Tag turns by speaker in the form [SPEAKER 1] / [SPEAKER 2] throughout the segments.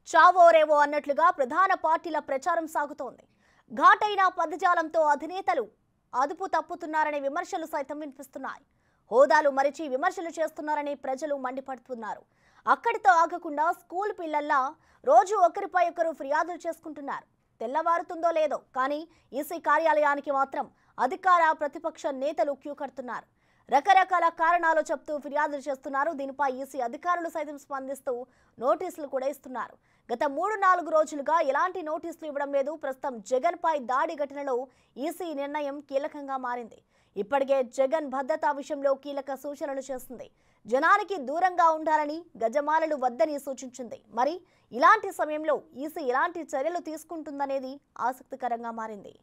[SPEAKER 1] చావోరేవో అన్నట్లుగా ప్రధాన పార్టీల ప్రచారం సాగుతోంది. ఘాటైన పదజాలంతో అధినేతలు అదుపు తప్పుతున్నారనే విమర్శలు సైతం వినిపిస్తున్నాయి. హోదాలు మరిచి విమర్శలు చేస్తున్నారని ప్రజలు మండిపడుతున్నారు. అక్కడితో ఆగకుండా స్కూల్ పిల్లల్లా రోజు ఒకరిపై ఒకరు ఫిర్యాదులు చేసుకుంటున్నారు. తెల్లవారుతుందో లేదో కానీ ఈసీ కార్యాలయానికి మాత్రం అధికార ప్రతిపక్ష నేతలు క్యూ కడుతున్నారు. రకరకాల కారణాలు చెప్తూ ఫిర్యాదులు చేస్తున్నారు. దీనిపై ఈసీ అధికారులు సైతం స్పందిస్తూ నోటీసులు కూడా ఇస్తున్నారు. గత 3-4 రోజులుగా ఎలాంటి నోటీసులు ఇవ్వడం లేదు. ప్రస్తుతం జగన్ పై దాడి ఘటనలో ఈసీ నిర్ణయం కీలకంగా మారింది. ఇప్పటికే జగన్ భద్రతా విషయంలో కీలక సూచనలు చేస్తుంది. జనానికి దూరంగా ఉండాలని, గజమాలలు వద్దని సూచించింది. మరి ఇలాంటి సమయంలో ఈసీ ఎలాంటి చర్యలు తీసుకుంటుందనేది ఆసక్తికరంగా మారింది.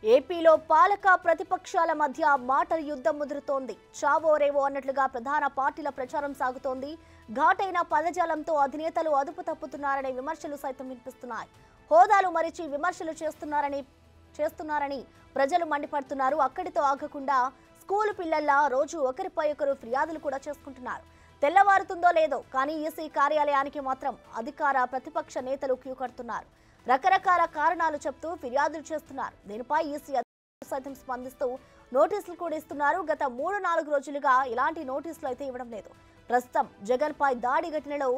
[SPEAKER 1] ఏపీలో పాలక ప్రతిపక్షాల మధ్య మాటల యుద్ధం ముదురుతోంది. చావోరేవో అన్నట్లుగా ప్రధాన పార్టీల ప్రచారం సాగుతోంది. ఘాటైన పదజాలంతో అధినేతలు అదుపు తప్పుతున్నారనే విమర్శలు సైతం వినిపిస్తున్నాయి. హోదాలు మరిచి విమర్శలు చేస్తున్నారని ప్రజలు మండిపడుతున్నారు. అక్కడితో ఆగకుండా స్కూల్ పిల్లల్లా రోజు ఒకరిపై ఒకరు ఫిర్యాదులు కూడా చేసుకుంటున్నారు. తెల్లవారుతుందో లేదో కానీ ఈసీ కార్యాలయానికి మాత్రం అధికార ప్రతిపక్ష నేతలు క్యూ కడుతున్నారు. రకరకాల కారణాలు చెప్తూ ఫిర్యాదులు చేస్తున్నారు. దీనిపై ఈసీ సైతం స్పందిస్తూ నోటీసులు కూడా ఇస్తున్నారు. గత 3-4 రోజులుగా ఇలాంటి నోటీసులు అయితే ఇవ్వడం లేదు. ప్రస్తుతం జగన్ పై దాడి ఘటనలో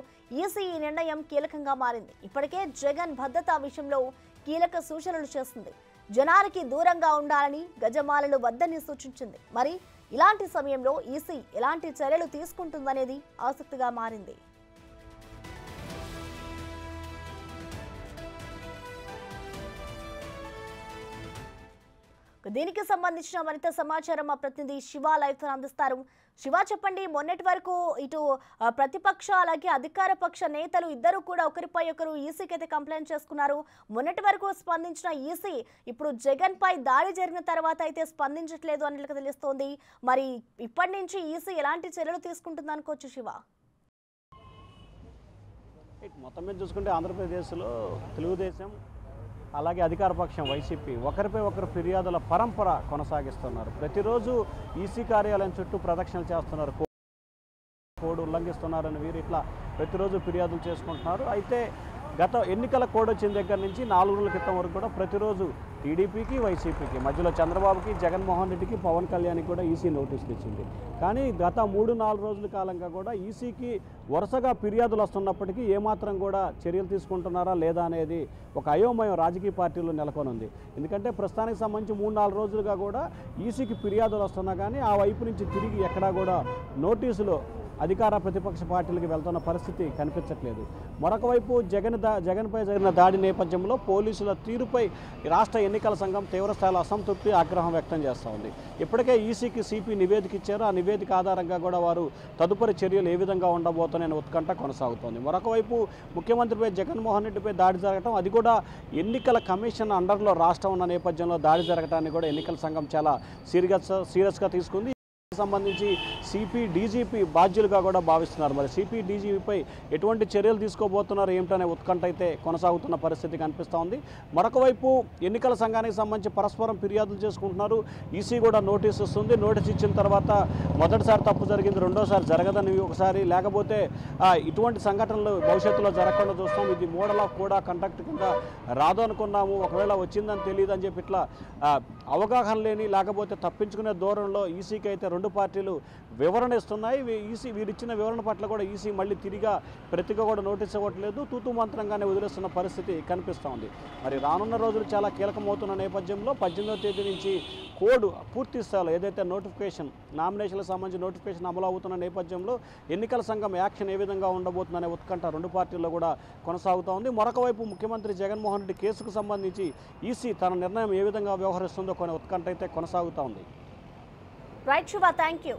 [SPEAKER 1] ఈసీ ఈ నిర్ణయం కీలకంగా మారింది. ఇప్పటికే జగన్ భద్రతా విషయంలో కీలక సూచనలు చేస్తుంది. జనానికి దూరంగా ఉండాలని, గజమాలలు వద్దని సూచించింది. మరి ఇలాంటి సమయంలో ఈసీ ఎలాంటి చర్యలు తీసుకుంటుందనేది ఆసక్తిగా మారింది. దీనికి సంబంధించిన మరింత సమాచారం మా ప్రతినిధి శివ లైవ్ తో అందిస్తారు. శివ, చెప్పండి, మొన్నటి వరకు ఇటు ప్రతిపక్ష అలాగే అధికార పక్ష నేతలు ఇద్దరు కూడా ఒకరిపై ఒకరు ఈసీకి అయితే కంప్లైంట్ చేసుకున్నారు. మొన్నటి వరకు స్పందించిన ఈసీ ఇప్పుడు జగన్ పై దాడి జరిగిన తర్వాత అయితే స్పందించట్లేదు అన్నట్లుగా తెలుస్తోంది. మరి ఇప్పటి నుంచి ఈసీ ఎలాంటి చర్యలు తీసుకుంటుంది అనుకోవచ్చు శివ?
[SPEAKER 2] మొత్తం మీద చూసుకుంటే ఆంధ్రప్రదేశ్లో తెలుగుదేశం అలాగే అధికార పక్షం వైసీపీ ఒకరిపై ఒకరు ఫిర్యాదుల పరంపర కొనసాగిస్తున్నారు. ప్రతిరోజు ఈసీ కార్యాలయం చుట్టూ ప్రదక్షిణలు చేస్తున్నారు. కోడ్ ఉల్లంఘిస్తున్నారని వీరు ఇట్లా ప్రతిరోజు ఫిర్యాదులు చేసుకుంటున్నారు. అయితే గత ఎన్నికల కోడ్ వచ్చిన దగ్గర నుంచి 4 రోజుల క్రితం వరకు కూడా ప్రతిరోజు టీడీపీకి వైసీపీకి మధ్యలో చంద్రబాబుకి, జగన్మోహన్ రెడ్డికి, పవన్ కళ్యాణ్కి కూడా ఈసీ నోటీసులు ఇచ్చింది. కానీ గత 3-4 రోజుల కాలంగా కూడా ఈసీకి వరుసగా ఫిర్యాదులు వస్తున్నప్పటికీ ఏమాత్రం కూడా చర్యలు తీసుకుంటున్నారా లేదా అనేది ఒక అయోమయం రాజకీయ పార్టీలో నెలకొనుంది. ఎందుకంటే ప్రస్తుతానికి సంబంధించి 3-4 రోజులుగా కూడా ఈసీకి ఫిర్యాదులు వస్తున్నా కానీ ఆ వైపు నుంచి తిరిగి ఎక్కడా కూడా నోటీసులు అధికార ప్రతిపక్ష పార్టీలకు వెళ్తున్న పరిస్థితి కనిపించట్లేదు. మరొక వైపు జగన్పై జరిగిన దాడి నేపథ్యంలో పోలీసుల తీరుపై రాష్ట్ర ఎన్నికల సంఘం తీవ్రస్థాయిలో అసంతృప్తి, ఆగ్రహం వ్యక్తం చేస్తూ ఉంది. ఇప్పటికే ఈసీకి సిపి నివేదిక ఇచ్చారు. ఆ నివేదిక ఆధారంగా కూడా వారు తదుపరి చర్యలు ఏ విధంగా ఉండబోతున్నాయనే ఉత్కంఠ కొనసాగుతోంది. మరొక వైపు ముఖ్యమంత్రిపై జగన్మోహన్ రెడ్డిపై దాడి జరగడం, అది కూడా ఎన్నికల కమిషన్ అండర్లో రాష్ట్రం ఉన్న నేపథ్యంలో దాడి జరగడాన్ని కూడా ఎన్నికల సంఘం చాలా సీరియస్గా తీసుకుంది. సంబంధించి సిపి, డీజీపీ బాధ్యులుగా కూడా భావిస్తున్నారు. మరి సిపి, డీజీపీపై ఎటువంటి చర్యలు తీసుకోబోతున్నారు ఏమిటనే ఉత్కంఠ అయితే కొనసాగుతున్న పరిస్థితి కనిపిస్తూ ఉంది. మరొక వైపు ఎన్నికల సంఘానికి సంబంధించి పరస్పరం ఫిర్యాదులు చేసుకుంటున్నారు. ఈసీ కూడా నోటీస్ ఇస్తుంది. నోటీస్ ఇచ్చిన తర్వాత మొదటిసారి తప్పు జరిగింది, రెండోసారి జరగదని ఒకసారి, లేకపోతే ఇటువంటి సంఘటనలు భవిష్యత్తులో జరగకుండా చూస్తాం, ఇది model of code of conduct కింద రాదు అనుకున్నాము, ఒకవేళ వచ్చిందని తెలియదు అని చెప్పి ఇట్లా అవగాహన లేని లేకపోతే తప్పించుకునే దూరంలో ఈసీకి అయితే 2 పార్టీలు వివరణ ఇస్తున్నాయి. వీరిచ్చిన వివరణ పట్ల కూడా ఈసీ మళ్ళీ తిరిగా ప్రతిగా కూడా నోటీస్ ఇవ్వట్లేదు, తూతూ మంత్రంగానే వదిలేస్తున్న పరిస్థితి కనిపిస్తూ ఉంది. మరి రానున్న రోజులు చాలా కీలకమవుతున్న నేపథ్యంలో 18వ తేదీ నుంచి కోడ్ పూర్తి స్థాయిలో ఏదైతే నోటిఫికేషన్, నామినేషన్లకు సంబంధించి నోటిఫికేషన్ అమలు అవుతున్న నేపథ్యంలో ఎన్నికల సంఘం యాక్షన్ ఏ విధంగా ఉండబోతుందనే ఉత్కంఠ 2 పార్టీల్లో కూడా కొనసాగుతూ ఉంది. మరొక వైపు ముఖ్యమంత్రి జగన్మోహన్ రెడ్డి కేసుకు సంబంధించి ఈసీ తన నిర్ణయం ఏ విధంగా వ్యవహరిస్తుందో కొన్ని ఉత్కంఠ అయితే కొనసాగుతూ ఉంది.
[SPEAKER 1] Right Shiva, thank you.